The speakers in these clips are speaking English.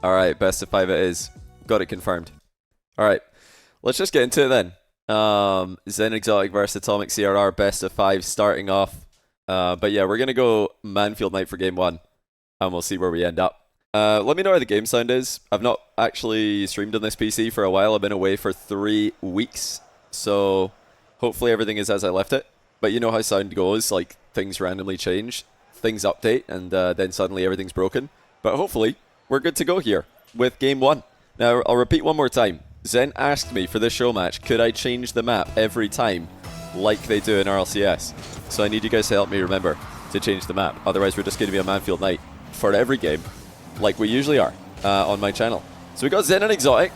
Alright, best of 5 it is. Got it confirmed. Alright, let's just get into it then. Zen ExoTiiK versus AtomiK CRR, best of 5 starting off. But yeah, we're going to go Manfield Night for game 1, and we'll see where we end up. Let me know how the game sound is. I've not actually streamed on this PC for a while. I've been away for 3 weeks, so hopefully everything is as I left it. But you know how sound goes, like things randomly change, things update, and then suddenly everything's broken. But hopefully we're good to go here with game 1. Now, I'll repeat one more time. Zen asked me for this show match, could I change the map every time like they do in RLCS? So I need you guys to help me remember to change the map. Otherwise, we're just going to be a Manfield Night for every game, like we usually are on my channel. So we got Zen and ExoTiiK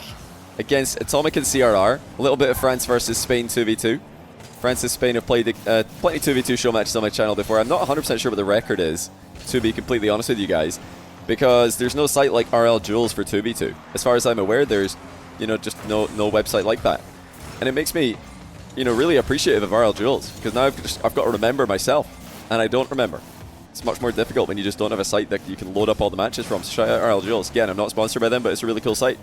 against AtomiK and CRR. A little bit of France versus Spain 2v2. France and Spain have played plenty 2v2 show matches on my channel before. I'm not 100% sure what the record is, to be completely honest with you guys, because there's no site like RL Duels for 2v2. As far as I'm aware, there's just no website like that. And it makes me really appreciative of RL Duels, because now I've got to remember myself, and I don't remember. It's much more difficult when you just don't have a site that you can load up all the matches from. So shout out RL Duels. Again, I'm not sponsored by them, but it's a really cool site.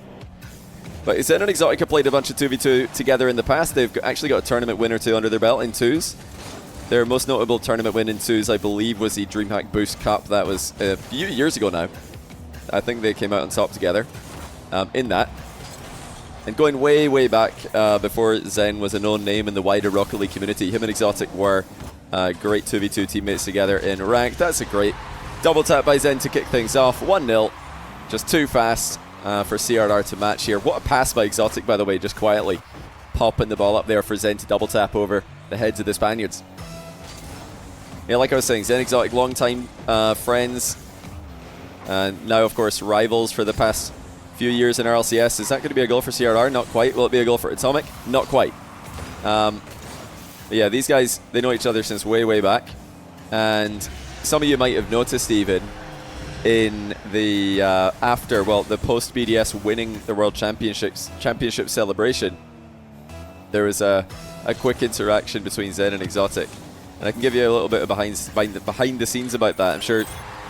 But Zen and ExoTiiK have played a bunch of 2v2 together in the past. They've actually got a tournament win or two under their belt in 2s. Their most notable tournament win in 2s, I believe, was the DreamHack Boost Cup. That was a few years ago now. I think they came out on top together in that. And going way, way back before Zen was a known name in the wider Rocket League community, him and ExoTiiK were great 2v2 teammates together in ranked. That's a great double tap by Zen to kick things off. 1-0. Just too fast for CRR to match here. What a pass by ExoTiiK, by the way, just quietly popping the ball up there for Zen to double tap over the heads of the Spaniards. Yeah, like I was saying, Zen ExoTiiK, long-time friends. And now, of course, rivals for the past few years in RLCS. Is that going to be a goal for CRR? Not quite. Will it be a goal for AtomiK? Not quite. Yeah, these guys, they know each other since way, way back. And some of you might have noticed even in the the post-BDS winning the World Championship celebration, there was a quick interaction between Zen and ExoTiiK. And I can give you a little bit of behind the scenes about that. I'm sure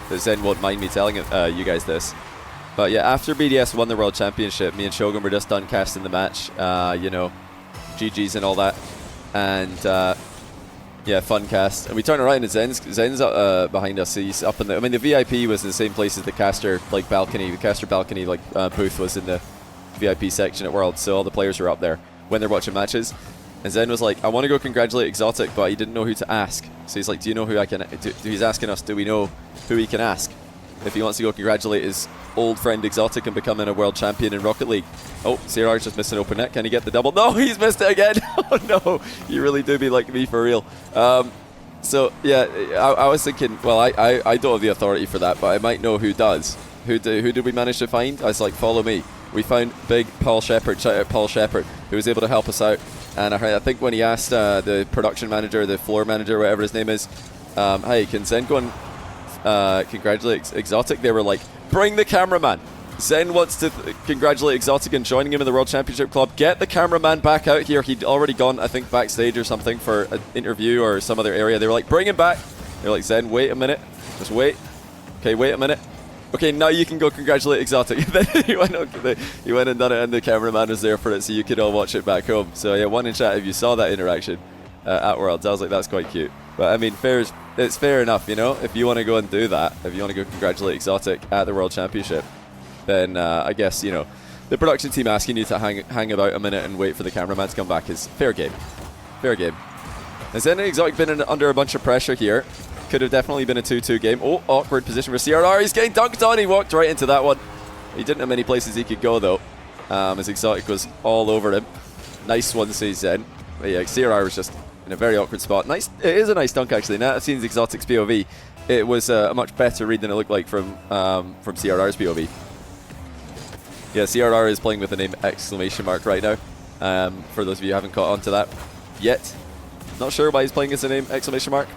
that Zen won't mind me telling you guys this. But yeah, after BDS won the World Championship, me and Shogun were just done casting the match, GG's and all that. And yeah, fun cast. And we turn around and Zen's behind us. He's up in the, the VIP was in the same place as the caster balcony. The caster balcony booth was in the VIP section at Worlds, so all the players were up there when they're watching matches. And Zen was like, I want to go congratulate ExoTiiK, but he didn't know who to ask. So he's like, do you know who I can... He's asking us, do we know who he can ask if he wants to go congratulate his old friend ExoTiiK and becoming a world champion in Rocket League? Oh, CRR's just missed an open net. Can he get the double? No, he's missed it again. Oh no, you really do be like me for real. So yeah, I was thinking, well, I don't have the authority for that, but I might know who does. Who did we manage to find? I was like, follow me. We found big Paul Shepard, shout out Paul Shepard, who was able to help us out. And I think when he asked the production manager, the floor manager, whatever his name is, hey, can Zen go and congratulate ExoTiiK? They were like, bring the cameraman. Zen wants to congratulate ExoTiiK and joining him in the World Championship Club. Get the cameraman back out here. He'd already gone, I think, backstage or something for an interview or some other area. They were like, bring him back. They were like, Zen, wait a minute. Just wait. Okay, wait a minute. Okay, now you can go congratulate ExoTiiK. Then he went and done it, and the cameraman was there for it, so you could all watch it back home. So yeah, one in chat if you saw that interaction at Worlds. I was like, that's quite cute. But I mean, it's fair enough, if you want to go and do that, if you want to go congratulate ExoTiiK at the World Championship, then I guess, the production team asking you to hang about a minute and wait for the cameraman to come back is fair game. Fair game. Has Zen and ExoTiiK been under a bunch of pressure here? Could have definitely been a 2-2 game. Oh, awkward position for CRR. He's getting dunked on. He walked right into that one. He didn't have many places he could go, though, as ExoTiiK was all over him. Nice one, says Zen. But yeah, CRR was just in a very awkward spot. Nice. It is a nice dunk, actually. Now I've seen ExoTiiK's POV. It was a much better read than it looked like from CRR's POV. Yeah, CRR is playing with the name ! right now. For those of you who haven't caught on to that yet. Not sure why he's playing as the name !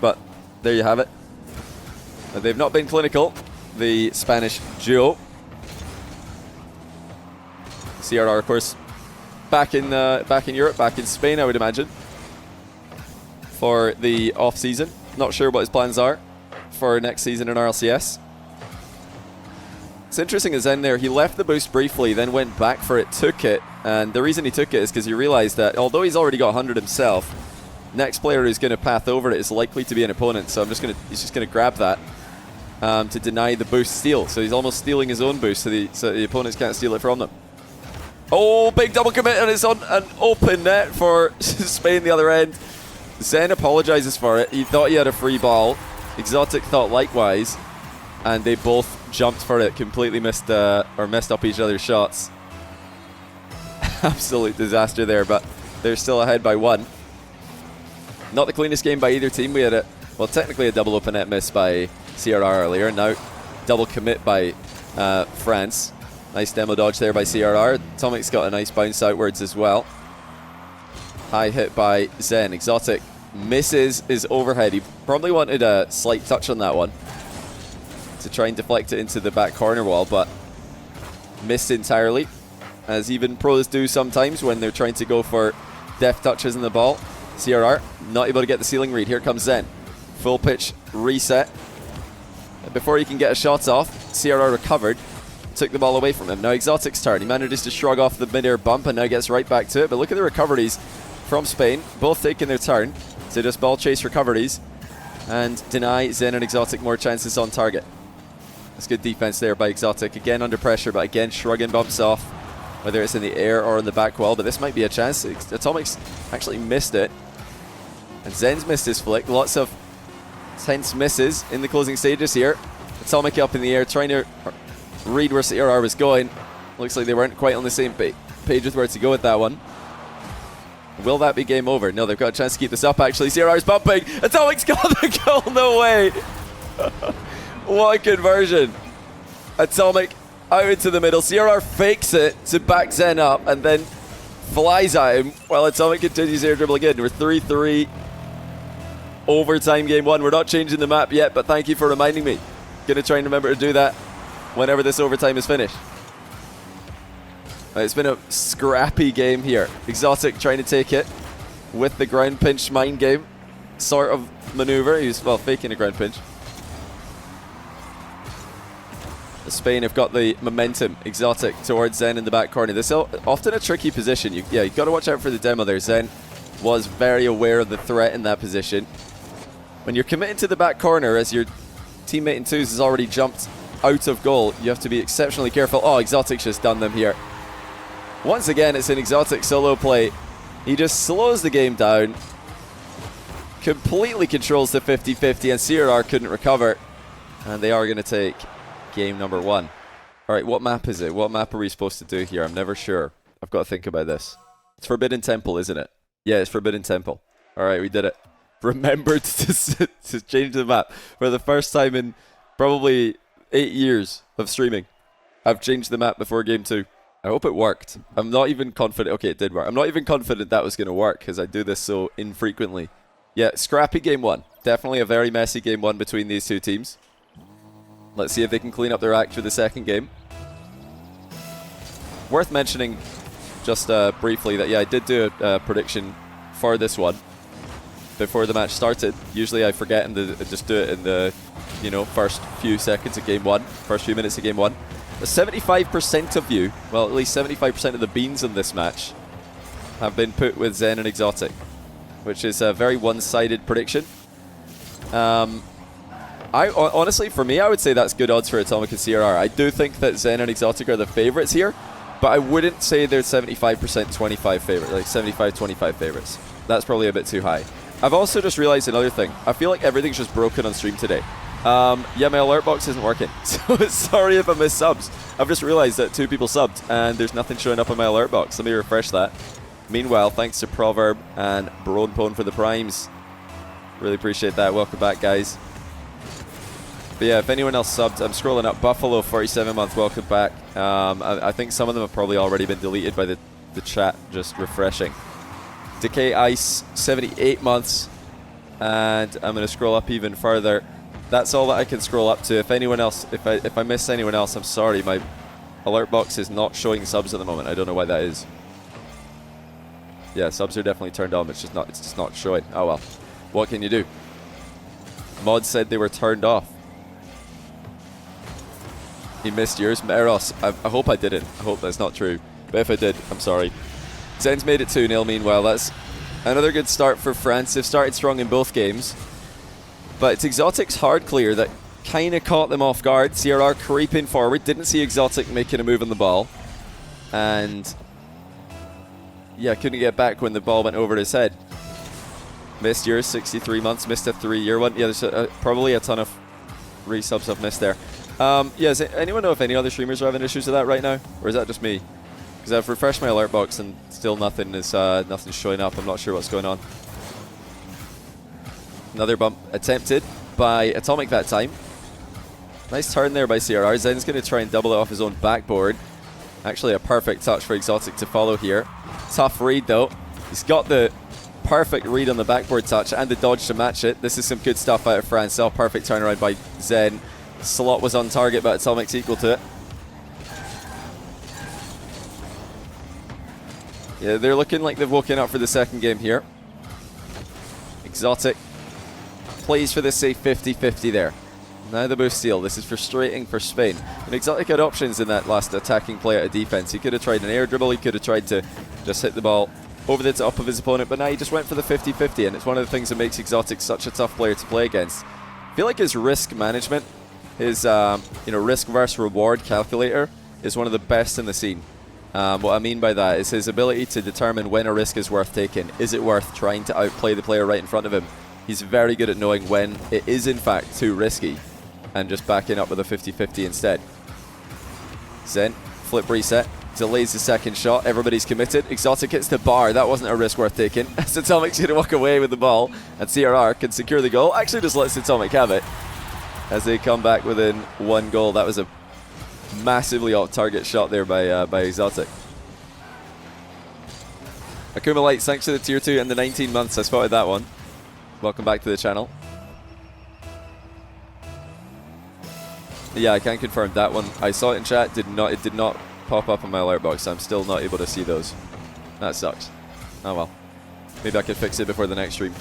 But there you have it. They've not been clinical, the Spanish duo. CRR, of course, back in Europe, back in Spain, I would imagine, for the off season. Not sure what his plans are for next season in RLCS. What's interesting is Zen there, he left the boost briefly, then went back for it, took it, and the reason he took it is because he realized that although he's already got 100 himself, next player who's going to path over it is likely to be an opponent, so he's just going to grab that to deny the boost steal. So he's almost stealing his own boost so the opponents can't steal it from them. Oh, big double commit, and it's on an open net for Spain the other end. Zen apologizes for it. He thought he had a free ball. ExoTiiK thought likewise, and they both jumped for it, completely messed up each other's shots. Absolute disaster there, but they're still ahead by 1. Not the cleanest game by either team. We had technically a double open net miss by CRR earlier, now double commit by France. Nice demo dodge there by CRR. AtomiK's got a nice bounce outwards as well. High hit by Zen. ExoTiiK misses his overhead. He probably wanted a slight touch on that one to try and deflect it into the back corner wall, but missed entirely, as even pros do sometimes when they're trying to go for deft touches in the ball. CRR not able to get the ceiling read. Here comes Zen. Full pitch reset. Before he can get a shot off, CRR recovered, took the ball away from him. Now ExoTiiK's turn. He manages to shrug off the mid-air bump and now gets right back to it, but look at the recoveries from Spain, both taking their turn. So just ball chase recoveries and deny Zen and ExoTiiK more chances on target. That's good defense there by ExoTiiK. Again under pressure, but again shrugging bumps off, whether it's in the air or in the back wall, but this might be a chance. AtomiK's actually missed it, and Zen's missed his flick. Lots of tense misses in the closing stages here. AtomiK up in the air, trying to read where CRR was going. Looks like they weren't quite on the same page with where to go with that one. Will that be game over? No, they've got a chance to keep this up, actually. CRR's bumping. AtomiK's got the goal. No way. What a conversion. AtomiK out into the middle. CRR fakes it to back Zen up and then flies at him while AtomiK continues air dribble again. We're 3-3. Overtime game 1. We're not changing the map yet, but thank you for reminding me. Gonna try and remember to do that whenever this overtime is finished. It's been a scrappy game here. ExoTiiK trying to take it with the ground pinch mind game sort of maneuver. He was, well, faking a ground pinch. Spain have got the momentum. ExoTiiK towards Zen in the back corner. This is often a tricky position. You've got to watch out for the demo there. Zen was very aware of the threat in that position. When you're committing to the back corner as your teammate in twos has already jumped out of goal, you have to be exceptionally careful. Oh, ExoTiiK's just done them here. Once again, it's an ExoTiiK solo play. He just slows the game down, completely controls the 50-50, and CRR couldn't recover. And they are going to take game number 1. All right, what map is it? What map are we supposed to do here? I'm never sure. I've got to think about this. It's Forbidden Temple, isn't it? Yeah, it's Forbidden Temple. All right, we did it. Remembered to change the map for the first time in probably 8 years of streaming. I've changed the map before game 2. I hope it worked. I'm not even confident. Okay, it did work. I'm not even confident that was going to work because I do this so infrequently. Yeah, scrappy game 1. Definitely a very messy game 1 between these two teams. Let's see if they can clean up their act for the second game. Worth mentioning just briefly that, yeah, I did do a prediction for this one before the match started. Usually I forget and just do it in the first few seconds of game 1, first few minutes of game 1. 75% of you, well, at least 75% of the beans in this match have been put with Zen and ExoTiiK, which is a very one-sided prediction. Honestly, for me, I would say that's good odds for AtomiK and CRR. I do think that Zen and ExoTiiK are the favorites here, but I wouldn't say they're 75% 25 favorites, like 75-25 favorites. That's probably a bit too high. I've also just realized another thing. I feel like everything's just broken on stream today. Yeah, my alert box isn't working, so sorry if I missed subs. I've just realized that 2 people subbed and there's nothing showing up on my alert box. Let me refresh that. Meanwhile, thanks to Proverb and Bronpone for the primes. Really appreciate that. Welcome back, guys. But yeah, if anyone else subbed, I'm scrolling up. Buffalo, 47 month, welcome back. I think some of them have probably already been deleted by the chat, just refreshing. Decay Ice, 78 months. And I'm going to scroll up even further. That's all that I can scroll up to. If anyone else, if I miss anyone else, I'm sorry. My alert box is not showing subs at the moment. I don't know why that is. Yeah, subs are definitely turned on. It's just not showing. Oh well. What can you do? Mod said they were turned off. He missed yours. Meros, I hope I didn't. I hope that's not true. But if I did, I'm sorry. Zen's made it 2-0 meanwhile. That's another good start for France. They've started strong in both games. But it's ExoTiiK's hard clear that kind of caught them off guard. CRR creeping forward. Didn't see ExoTiiK making a move on the ball. And yeah, couldn't get back when the ball went over his head. Missed yours, 63 months. Missed a 3-year one. Yeah, there's probably a ton of resubs I've missed there. Yeah, does anyone know if any other streamers are having issues with that right now? Or is that just me? Because I've refreshed my alert box and still nothing's showing up. I'm not sure what's going on. Another bump attempted by AtomiK that time. Nice turn there by CRR. Zen's going to try and double it off his own backboard. Actually a perfect touch for ExoTiiK to follow here. Tough read though. He's got the perfect read on the backboard touch and the dodge to match it. This is some good stuff out of France. Oh, perfect turnaround by Zen. Slot was on target, but AtomiK's equal to it. Yeah, they're looking like they've woken up for the second game here. ExoTiiK plays for the safe 50-50 there. Now the boost steal. This is frustrating for Spain. And ExoTiiK had options in that last attacking play out of defense. He could have tried an air dribble. He could have tried to just hit the ball over the top of his opponent, but now he just went for the 50-50, and it's one of the things that makes ExoTiiK such a tough player to play against. I feel like his risk management, his risk versus reward calculator is one of the best in the scene. What I mean by that is his ability to determine when a risk is worth taking. Is it worth trying to outplay the player right in front of him? He's very good at knowing when it is in fact too risky and just backing up with a 50-50 instead. Zen, flip reset, delays the second shot. Everybody's committed. ExoTiiK hits the bar. That wasn't a risk worth taking. So AtomiK's going to walk away with the ball, and CRR can secure the goal. Actually just lets AtomiK have it as they come back within 1 goal. That was a massively off-target shot there by ExoTiiK. Akuma Lights, thanks for the tier 2 and the 19 months. I spotted that one. Welcome back to the channel. Yeah, I can confirm that one. I saw it in chat. It did not pop up on my alert box. I'm still not able to see those. That sucks. Oh well. Maybe I can fix it before the next stream.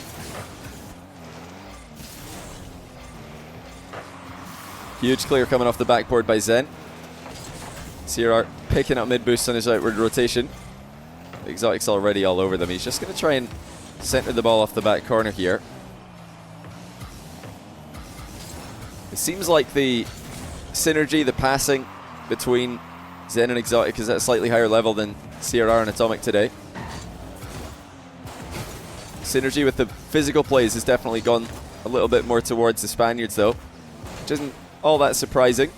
Huge clear coming off the backboard by Zen. CRR picking up mid boost on his outward rotation. ExoTiiK's already all over them. He's just going to try and center the ball off the back corner here. It seems like the synergy, the passing between Zen and ExoTiiK is at a slightly higher level than CRR and AtomiK today. Synergy with the physical plays has definitely gone a little bit more towards the Spaniards though, which isn't all that surprising,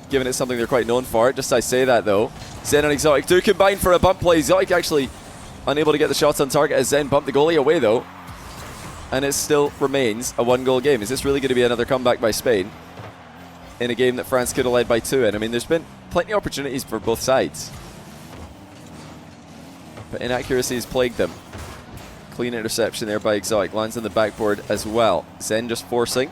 given it's something they're quite known for. Just I say that though. Zen and ExoTiiK do combine for a bump play. ExoTiiK actually unable to get the shots on target as Zen bumped the goalie away though. And it still remains a 1-goal game. Is this really going to be another comeback by Spain in a game that France could have led by 2 in? I mean, there's been plenty of opportunities for both sides, but inaccuracy has plagued them. Clean interception there by ExoTiiK. Lands on the backboard as well. Zen just forcing.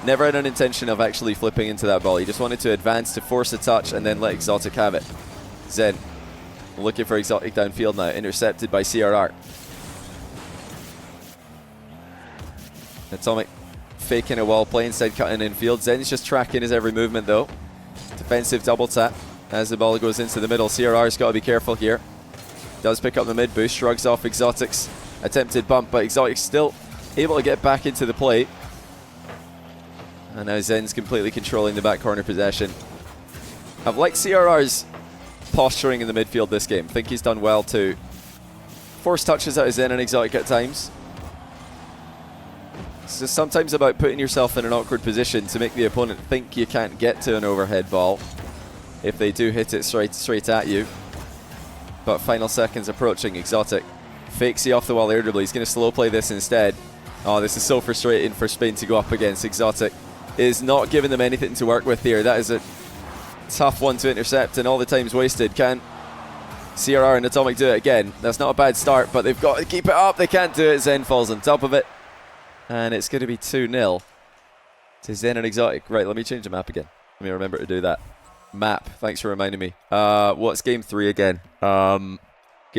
Never had an intention of actually flipping into that ball. He just wanted to advance to force a touch and then let ExoTiiK have it. Zen looking for ExoTiiK downfield now. Intercepted by CRR. AtomiK faking a wall play instead cutting infield. Zen's just tracking his every movement though. Defensive double tap as the ball goes into the middle. CRR's got to be careful here. Does pick up the mid boost. Shrugs off ExoTiiK's attempted bump, but ExoTiiK's still able to get back into the play. And now Zen's completely controlling the back corner possession. I've liked CRR's posturing in the midfield this game. I think he's done well to force touches out of Zen and ExoTiiK at times. It's just sometimes about putting yourself in an awkward position to make the opponent think you can't get to an overhead ball if they do hit it straight at you. But final seconds approaching. ExoTiiK fakes the off-the-wall air dribble. He's going to slow play this instead. Oh, this is so frustrating for Spain to go up against. ExoTiiK is not giving them anything to work with here. That is a tough one to intercept, and all the time's wasted. Can CRR and AtomiK do it again? That's not a bad start, but they've got to keep it up. They can't do it. Zen falls on top of it, and it's going to be 2-0 to Zen and ExoTiiK. Right, let me change the map again. Let me remember to do that. Map, thanks for reminding me. What's game 3 again? Game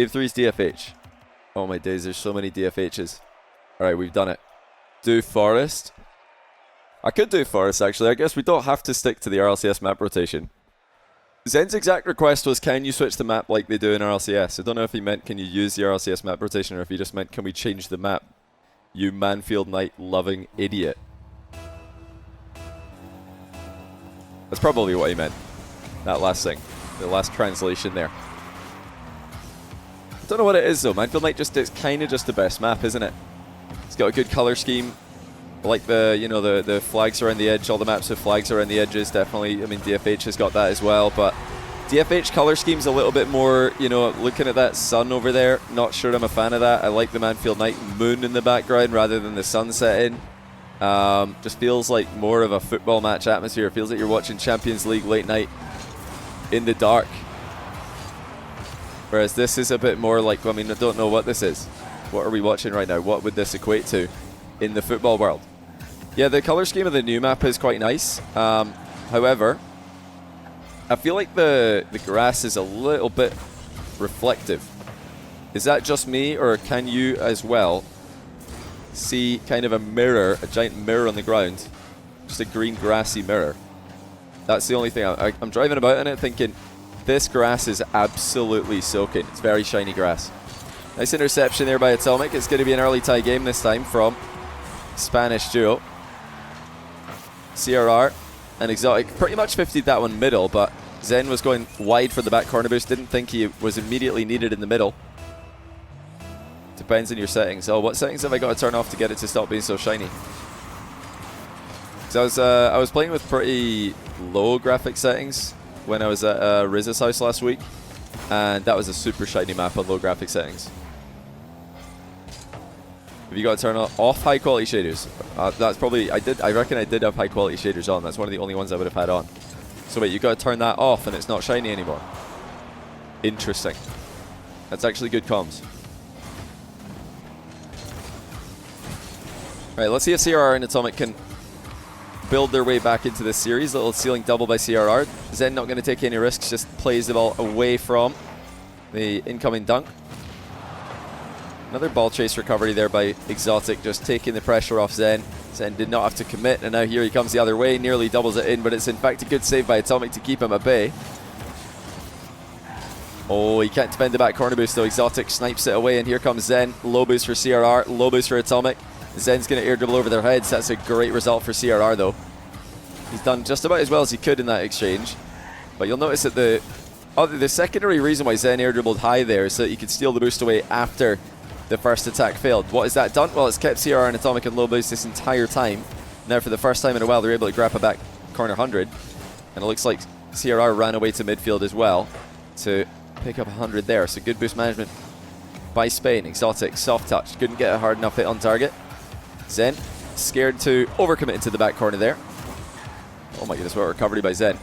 3 is DFH. Oh my days, there's so many DFHs. Alright, we've done it. Do Forest. I could do Forest, actually. I guess we don't have to stick to the RLCS map rotation. Zen's exact request was, can you switch the map like they do in RLCS? I don't know if he meant, can you use the RLCS map rotation, or if he just meant, can we change the map? You Manfield Knight loving idiot. That's probably what he meant. That last thing. The last translation there. I don't know what it is though. Manfield Knight just is kind of just the best map, isn't it? It's got a good color scheme. I like the, you know, the flags around the edge. All the maps with flags around the edges, definitely. I mean, DFH has got that as well, but DFH color scheme's a little bit more, you know, looking at that sun over there. Not sure I'm a fan of that. I like the Manfield Knight moon in the background rather than the sun setting. Just feels like more of a football match atmosphere. It feels like you're watching Champions League late night in the dark. Whereas this is a bit more like, I mean, I don't know what this is. What are we watching right now? What would this equate to in the football world? Yeah, the color scheme of the new map is quite nice. However, I feel like the grass is a little bit reflective. Is that just me, or can you as well see kind of a mirror, a giant mirror on the ground? Just a green grassy mirror. That's the only thing. I'm driving about in it thinking, this grass is absolutely soaking. It's very shiny grass. Nice interception there by AtomiK. It's going to be an early tie game this time from Spanish duo. CRR and ExoTiiK pretty much 50'd that one middle, but Zen was going wide for the back corner boost. Didn't think he was immediately needed in the middle. Depends on your settings. Oh, what settings have I got to turn off to get it to stop being so shiny? So I was playing with pretty low graphic settings when I was at Riz's house last week, and that was a super shiny map on low graphic settings. Have you got to turn off high quality shaders? That's probably, I reckon I did have high quality shaders on. That's one of the only ones I would have had on. So wait, you got to turn that off and it's not shiny anymore. Interesting. That's actually good comms. Alright, let's see if CRR and AtomiK can build their way back into this series. Little ceiling double by CRR. Zen not going to take any risks, just plays the ball away from the incoming dunk. Another ball chase recovery there by ExoTiiK, just taking the pressure off Zen. Zen did not have to commit, and now here he comes the other way, nearly doubles it in, but it's in fact a good save by AtomiK to keep him at bay. Oh, he can't defend the back corner boost though. ExoTiiK snipes it away, and here comes Zen. Low boost for CRR, low boost for AtomiK. Zen's going to air dribble over their heads. That's a great result for CRR though. He's done just about as well as he could in that exchange. But you'll notice that the secondary reason why Zen air dribbled high there is so that he could steal the boost away after the first attack failed. What has that done? Well, it's kept CRR and AtomiK in low boost this entire time. Now for the first time in a while, they're able to grab a back corner 100. And it looks like CRR ran away to midfield as well to pick up 100 there. So good boost management by Spain. ExoTiiK, soft touch. Couldn't get a hard enough hit on target. Zen, scared to overcommit into the back corner there. Oh my goodness, what a recovery by Zen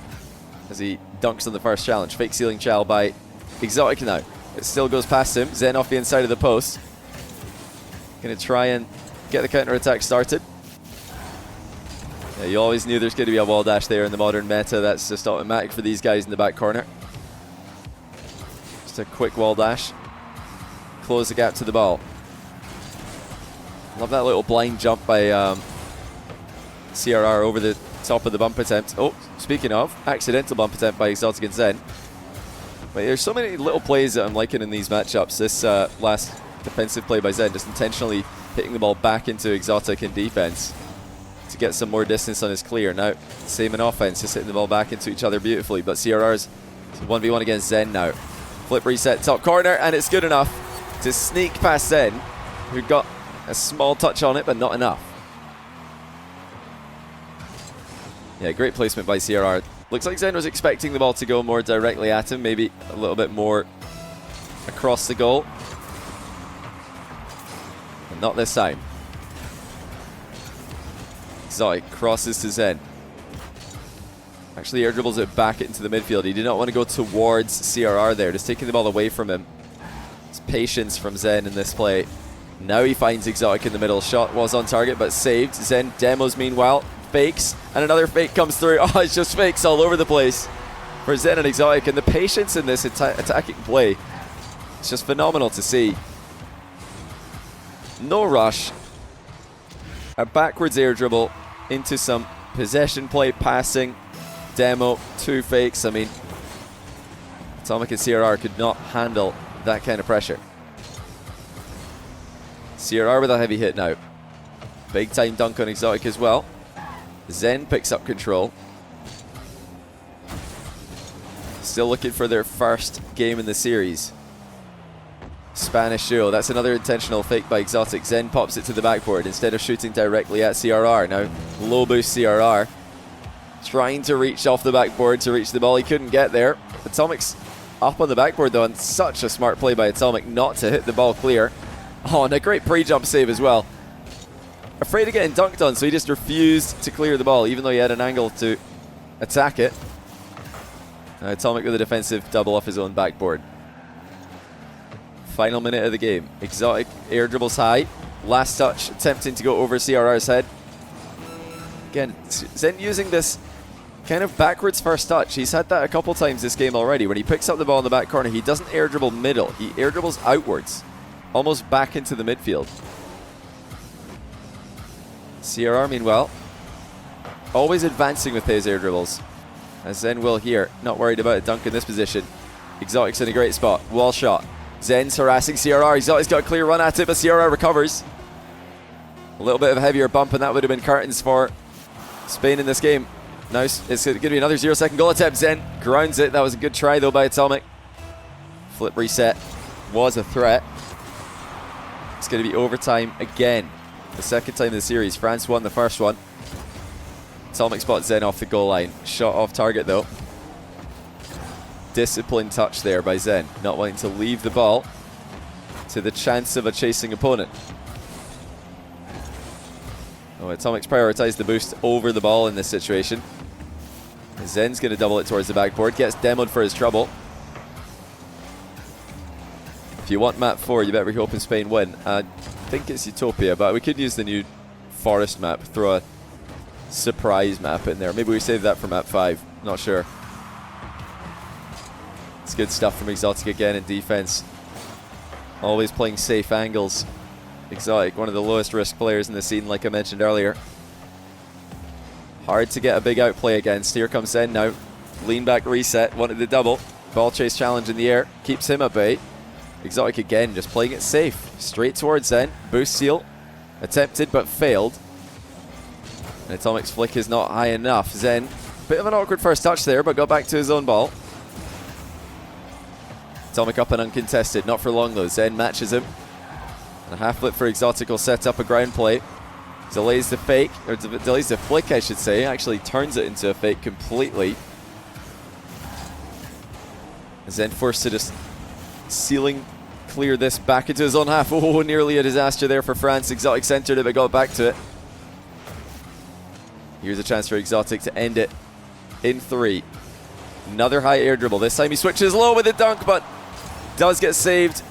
as he dunks on the first challenge. Fake ceiling chow by ExoTiiK now. It still goes past him. Zen off the inside of the post. Going to try and get the counter attack started. Yeah, you always knew there's going to be a wall dash there in the modern meta. That's just automatic for these guys in the back corner. Just a quick wall dash. Close the gap to the ball. Love that little blind jump by CRR over the top of the bump attempt. Oh, speaking of, accidental bump attempt by ExoTiiK and Zen. But there's so many little plays that I'm liking in these matchups. This last defensive play by Zen, just intentionally hitting the ball back into ExoTiiK in defense to get some more distance on his clear. Now, same in offense, just hitting the ball back into each other beautifully. But CRR's 1v1 against Zen now. Flip reset, top corner, and it's good enough to sneak past Zen, who got a small touch on it, but not enough. Yeah, great placement by CRR. Looks like Zen was expecting the ball to go more directly at him, maybe a little bit more across the goal. But not this time. ExoTiiK crosses to Zen. Actually air dribbles it back into the midfield. He did not want to go towards CRR there, just taking the ball away from him. It's patience from Zen in this play. Now he finds ExoTiiK in the middle. Shot was on target, but saved. Zen demos meanwhile. Fakes, and another fake comes through. Oh, it's just fakes all over the place for Zen and ExoTiiK, and the patience in this attacking play, it's just phenomenal to see. No rush, a backwards air dribble, into some possession play, passing, demo, 2 fakes. I mean, AtomiK and CRR could not handle that kind of pressure. CRR with a heavy hit now. Big time dunk on ExoTiiK as well. Zen picks up control. Still looking for their first game in the series. Spanish show. That's another intentional fake by ExoTiiK. Zen pops it to the backboard instead of shooting directly at CRR. Now, low boost CRR. Trying to reach off the backboard to reach the ball. He couldn't get there. AtomiK's up on the backboard though, and such a smart play by AtomiK not to hit the ball clear. Oh, and a great pre-jump save as well. Afraid of getting dunked on, so he just refused to clear the ball, even though he had an angle to attack it. AtomiK with a defensive double off his own backboard. Final minute of the game. ExoTiiK air dribbles high. Last touch, attempting to go over CRR's head. Again, Zen using this kind of backwards first touch. He's had that a couple times this game already. When he picks up the ball in the back corner, he doesn't air dribble middle. He air dribbles outwards, almost back into the midfield. CRR, meanwhile, always advancing with his air dribbles. As Zen will here, not worried about a dunk in this position. ExoTiiK's in a great spot. Wall shot. Zen's harassing CRR. ExoTiiK's got a clear run at it, but CRR recovers. A little bit of a heavier bump, and that would have been curtains for Spain in this game. Now it's going to be another 0-second goal attempt. Zen grounds it. That was a good try, though, by AtomiK. Flip reset was a threat. It's going to be overtime again. The second time in the series. France won the first one. AtomiK spots Zen off the goal line. Shot off target though. Disciplined touch there by Zen. Not wanting to leave the ball to the chance of a chasing opponent. Oh, AtomiK's prioritized the boost over the ball in this situation. Zen's going to double it towards the backboard. Gets demoed for his trouble. If you want map 4, you better be hoping Spain win. I think it's Utopia, but we could use the new forest map. Throw a surprise map in there. Maybe we save that for map 5. Not sure. It's good stuff from ExoTiiK again in defense. Always playing safe angles. ExoTiiK, one of the lowest risk players in the scene, like I mentioned earlier. Hard to get a big outplay against. Here comes Zen now. Lean back reset. Wanted the double. Ball chase challenge in the air. Keeps him at bay. ExoTiiK again, just playing it safe. Straight towards Zen. Boost seal. Attempted but failed. And AtomiK's flick is not high enough. Zen, bit of an awkward first touch there, but got back to his own ball. AtomiK up and uncontested. Not for long though. Zen matches him. And a half flip for ExoTiiK will set up a ground play. Delays the fake, or delays the flick I should say. Actually turns it into a fake completely. Zen forced to just ceiling clear this back into his own half. Oh, nearly a disaster there for France. ExoTiiK centered it but got back to it. Here's a chance for ExoTiiK to end it in 3. Another high air dribble. This time he switches low with a dunk, but does get saved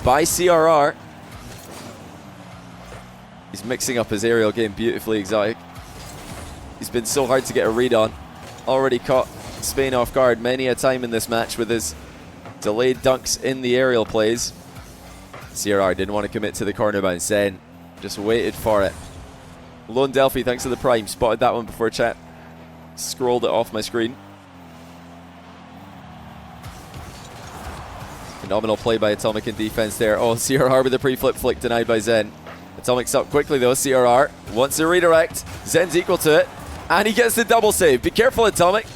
by CRR. He's mixing up his aerial game beautifully, ExoTiiK. He's been so hard to get a read on. Already caught Spain off guard many a time in this match with his delayed dunks in the aerial plays. CRR didn't want to commit to the corner bounce. Zen just waited for it. Lone Delphi, thanks to the Prime. Spotted that one before chat. Scrolled it off my screen. Phenomenal play by AtomiK in defense there. Oh, CRR with a pre-flip flick denied by Zen. AtomiK's up quickly though. CRR wants to redirect. Zen's equal to it. And he gets the double save. Be careful, AtomiK.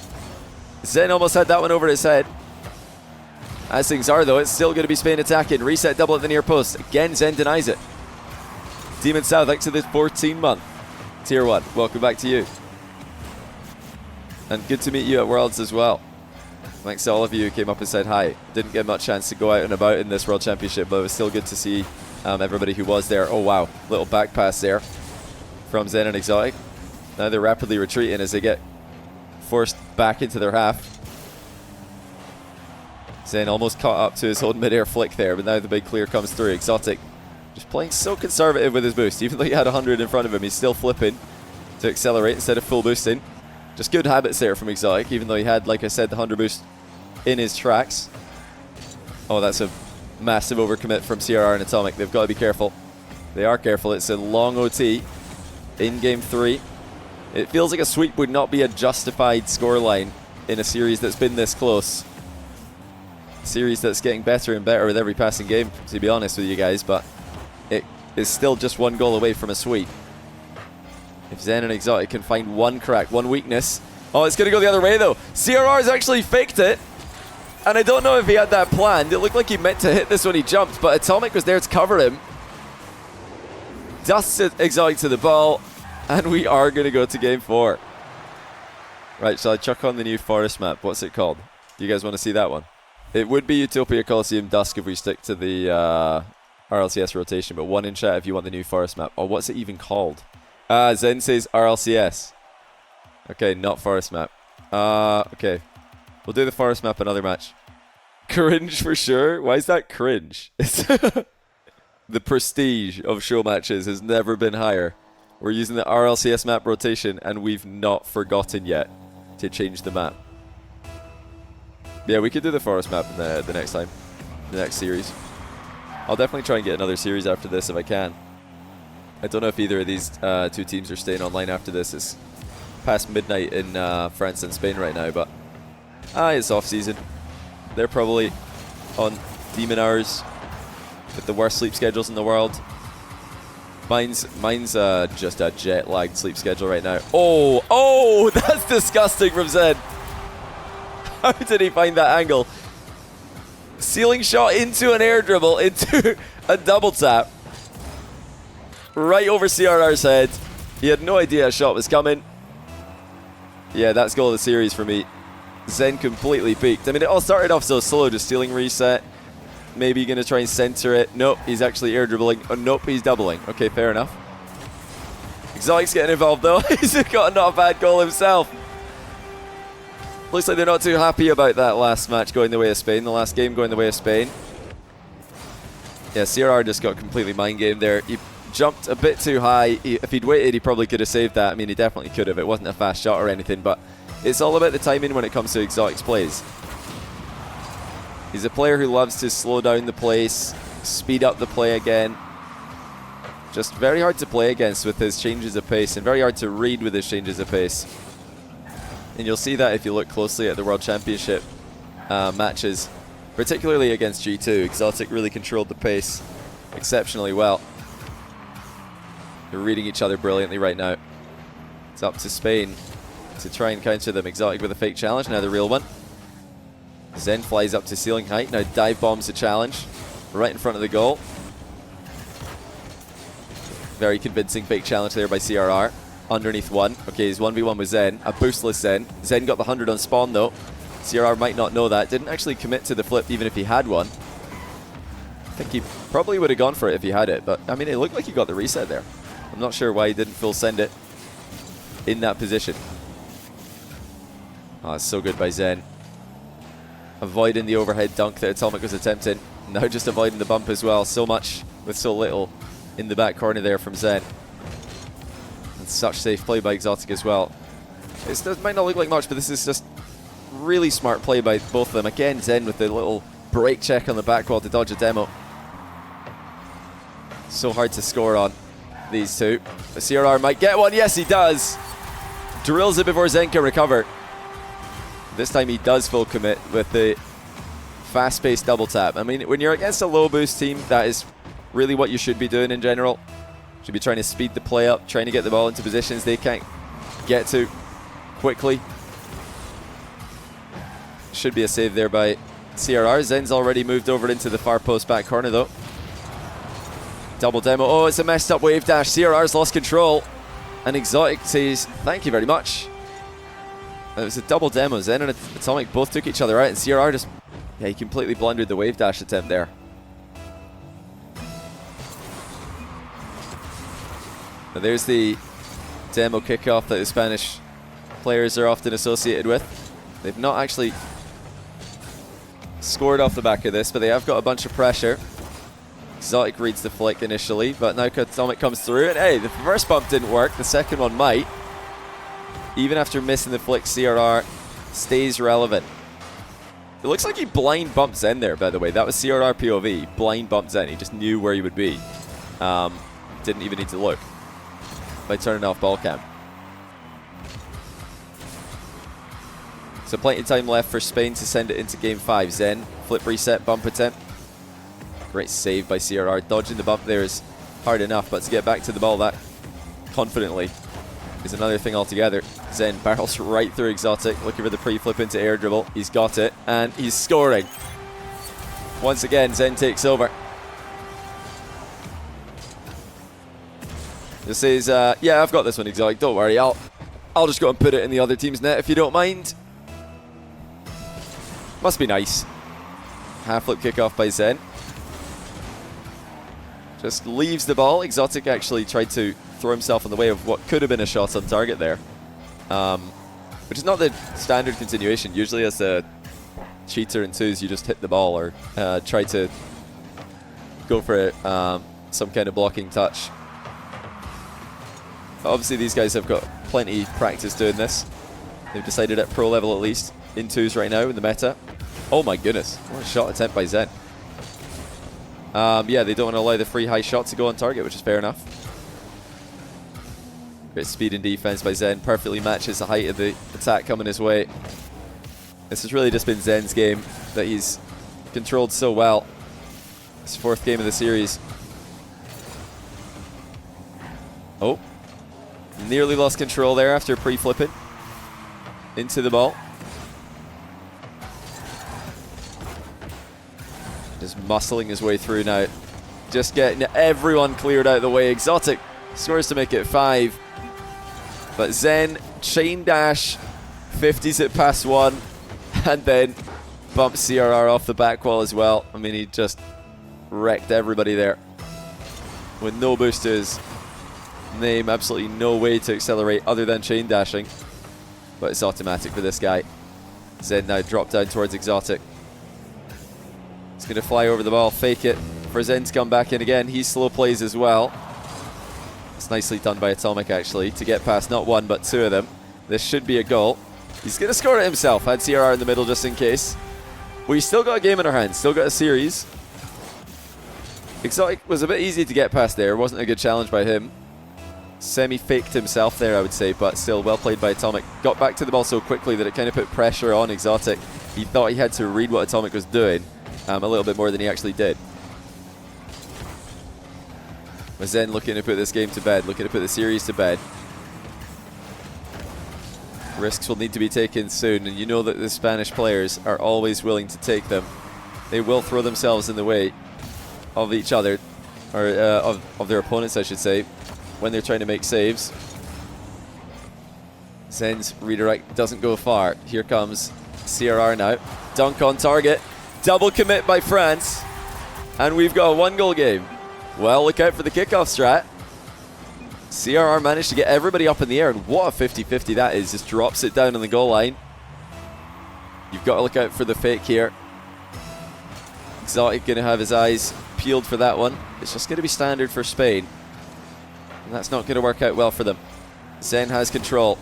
Zen almost had that one over his head. As things are though, it's still going to be Spain attacking. Reset double at the near post. Again, Zen denies it. Demon South, thanks to this 14-month. Tier 1, welcome back to you. And good to meet you at Worlds as well. Thanks to all of you who came up and said hi. Didn't get much chance to go out and about in this World Championship, but it was still good to see everybody who was there. Oh wow, little back pass there from Zen and ExoTiiK. Now they're rapidly retreating as they get forced back into their half. Zen almost caught up to his own mid-air flick there, but now the big clear comes through. ExoTiiK just playing so conservative with his boost. Even though he had 100 in front of him, he's still flipping to accelerate instead of full boosting. Just good habits there from ExoTiiK, even though he had, like I said, the 100 boost in his tracks. Oh, that's a massive overcommit from CRR and AtomiK. They've got to be careful. They are careful. It's a long OT in game 3. It feels like a sweep would not be a justified scoreline in a series that's been this close. Series that's getting better and better with every passing game, to be honest with you guys, but it is still just one goal away from a sweep. If Zen and ExoTiiK can find one crack, one weakness. Oh, it's going to go the other way, though. CRR's actually faked it, and I don't know if he had that planned. It looked like he meant to hit this when he jumped, but AtomiK was there to cover him. Dusts ExoTiiK to the ball, and we are going to go to game 4. Right, shall I chuck on the new forest map? What's it called? Do you guys want to see that one? It would be Utopia Coliseum Dusk if we stick to the RLCS rotation, but one in chat if you want the new forest map. Oh, what's it even called? Zen says RLCS. Okay, not forest map. Okay. We'll do the forest map another match. Cringe for sure. Why is that cringe? The prestige of show matches has never been higher. We're using the RLCS map rotation, and we've not forgotten yet to change the map. Yeah, we could do the forest map in the next time, the next series. I'll definitely try and get another series after this if I can. I don't know if either of these two teams are staying online after this. It's past midnight in France and Spain right now, but it's off season. They're probably on demon hours with the worst sleep schedules in the world. Mine's just a jet-lagged sleep schedule right now. Oh, that's disgusting from Zen. How did he find that angle? Ceiling shot into an air dribble, into a double tap. Right over CRR's head. He had no idea a shot was coming. Yeah, that's goal of the series for me. Zen completely peaked. I mean, it all started off so slow, just stealing reset. Maybe going to try and center it. Nope, he's actually air dribbling. Oh, nope, he's doubling. Okay, fair enough. ExoTiiK's getting involved, though. He's got a not bad goal himself. Looks like they're not too happy about that last match going the way of Spain, the last game going the way of Spain. Yeah, CRR just got completely mind gamed there. He jumped a bit too high. If he'd waited, he probably could have saved that. I mean, he definitely could have. It wasn't a fast shot or anything, but it's all about the timing when it comes to ExoTiiK's plays. He's a player who loves to slow down the pace, speed up the play again. Just very hard to play against with his changes of pace, and very hard to read with his changes of pace. And you'll see that if you look closely at the World Championship matches, particularly against G2. ExoTiiK really controlled the pace exceptionally well. They're reading each other brilliantly right now. It's up to Spain to try and counter them. ExoTiiK with a fake challenge, now the real one. Zen flies up to ceiling height, now dive bombs the challenge right in front of the goal. Very convincing fake challenge there by CRR. Underneath one. Okay, he's 1v1 with Zen. A boostless Zen. Zen got the 100 on spawn though. CRR might not know that. Didn't actually commit to the flip even if he had one. I think he probably would have gone for it if he had it, but I mean, it looked like he got the reset there. I'm not sure why he didn't full send it in that position. Oh, it's so good by Zen. Avoiding the overhead dunk that AtomiK was attempting. Now just avoiding the bump as well. So much with so little in the back corner there from Zen. And such safe play by ExoTiiK as well. It might not look like much, but this is just really smart play by both of them. Again, Zen with the little break check on the back wall to dodge a demo. So hard to score on these two. The CRR might get one. Yes, he does. Drills it before Zen can recover. This time he does full commit with the fast-paced double tap. I mean, when you're against a low boost team, that is really what you should be doing in general. Should be trying to speed the play up, trying to get the ball into positions they can't get to quickly. Should be a save there by CRR. Zen's already moved over into the far post back corner though. Double demo. Oh, it's a messed up wave dash. CRR's lost control. And ExoTiiK says, thank you very much. It was a double demo. Zen and AtomiK both took each other out, and CRR just, yeah, he completely blundered the wave dash attempt there. Now there's the demo kickoff that the Spanish players are often associated with. They've not actually scored off the back of this, but they have got a bunch of pressure. ExoTiiK reads the flick initially, but now AtomiK comes through, and hey, the first bump didn't work, the second one might. Even after missing the flick, CRR stays relevant. It looks like he blind bumped Zen there, by the way. That was CRR POV. Blind bumped Zen. He just knew where he would be. Didn't even need to look by turning off ball cam. So plenty of time left for Spain to send it into game 5. Zen, flip reset, bump attempt. Great save by CRR. Dodging the bump there is hard enough, but to get back to the ball that confidently is another thing altogether. Zen barrels right through ExoTiiK, looking for the pre-flip into air dribble. He's got it, and he's scoring. Once again, Zen takes over. This is, yeah, I've got this one, ExoTiiK. Don't worry, I'll just go and put it in the other team's net if you don't mind. Must be nice. Half flip kickoff by Zen. Just leaves the ball. ExoTiiK actually tried to throw himself in the way of what could have been a shot on target there. Which is not the standard continuation. Usually as a cheater in twos, you just hit the ball or try to go for some kind of blocking touch. But obviously these guys have got plenty practice doing this. They've decided at pro level at least, in twos right now in the meta. Oh my goodness, what a shot attempt by Zen. Yeah, they don't want to allow the free high shot to go on target, which is fair enough. Great speed and defense by Zen, perfectly matches the height of the attack coming his way. This has really just been Zen's game that he's controlled so well. His 4th game of the series. Oh, nearly lost control there after pre-flipping into the ball. Just muscling his way through now. Just getting everyone cleared out of the way. ExoTiiK scores to make it 5. But Zen chain dash, 50s it past 1, and then bumps CRR off the back wall as well. I mean, he just wrecked everybody there. With no boost to his name, absolutely no way to accelerate other than chain dashing. But it's automatic for this guy. Zen now dropped down towards ExoTiiK. He's going to fly over the ball, fake it for Zen to come back in again. He slow plays as well. It's nicely done by AtomiK actually to get past not one but 2 of them. This should be a goal. He's going to score it himself. Had CRR in the middle just in case. We still got a game in our hands, still got a series. ExoTiiK was a bit easy to get past there. Wasn't a good challenge by him. Semi-faked himself there, I would say, but still well played by AtomiK. Got back to the ball so quickly that it kind of put pressure on ExoTiiK. He thought he had to read what AtomiK was doing. A little bit more than he actually did. But Zen looking to put this game to bed, looking to put the series to bed. Risks will need to be taken soon, and you know that the Spanish players are always willing to take them. They will throw themselves in the way of each other, or of their opponents, I should say, when they're trying to make saves. Zen's redirect doesn't go far. Here comes CRR now. Dunk on target. Double commit by France, and we've got a 1-goal game. Well, look out for the kickoff strat. CRR managed to get everybody up in the air, and what a 50-50 that is. Just drops it down on the goal line. You've got to look out for the fake here. ExoTiiK going to have his eyes peeled for that one. It's just going to be standard for Spain, and that's not going to work out well for them. Zen has control.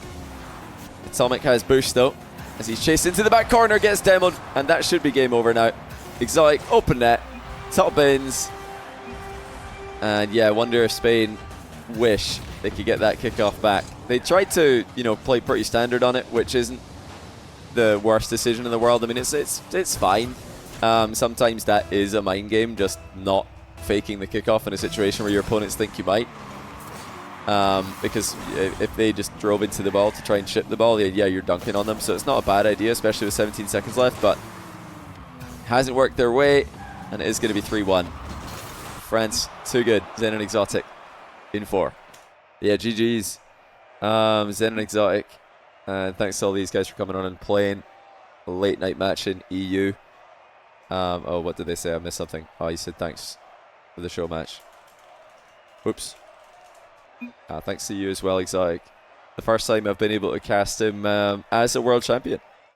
AtomiK has boost though. As he's chased into the back corner, gets demoed, and that should be game over now. ExoTiiK, open net, top bins. And yeah, I wonder if Spain wish they could get that kickoff back. They tried to, you know, play pretty standard on it, which isn't the worst decision in the world. I mean, it's fine. Sometimes that is a mind game, just not faking the kickoff in a situation where your opponents think you might. Because if they just drove into the ball to try and chip the ball, yeah, you're dunking on them. So it's not a bad idea, especially with 17 seconds left, but hasn't worked their way, and it is going to be 3-1. France, too good. Zen and ExoTiiK in 4. Yeah, GG's. Zen and ExoTiiK. And thanks to all these guys for coming on and playing a late night match in EU. Oh, what did they say? I missed something. Oh, he said thanks for the show match. Oops. Thanks to you as well, ExoTiiK. The first time I've been able to cast him as a world champion.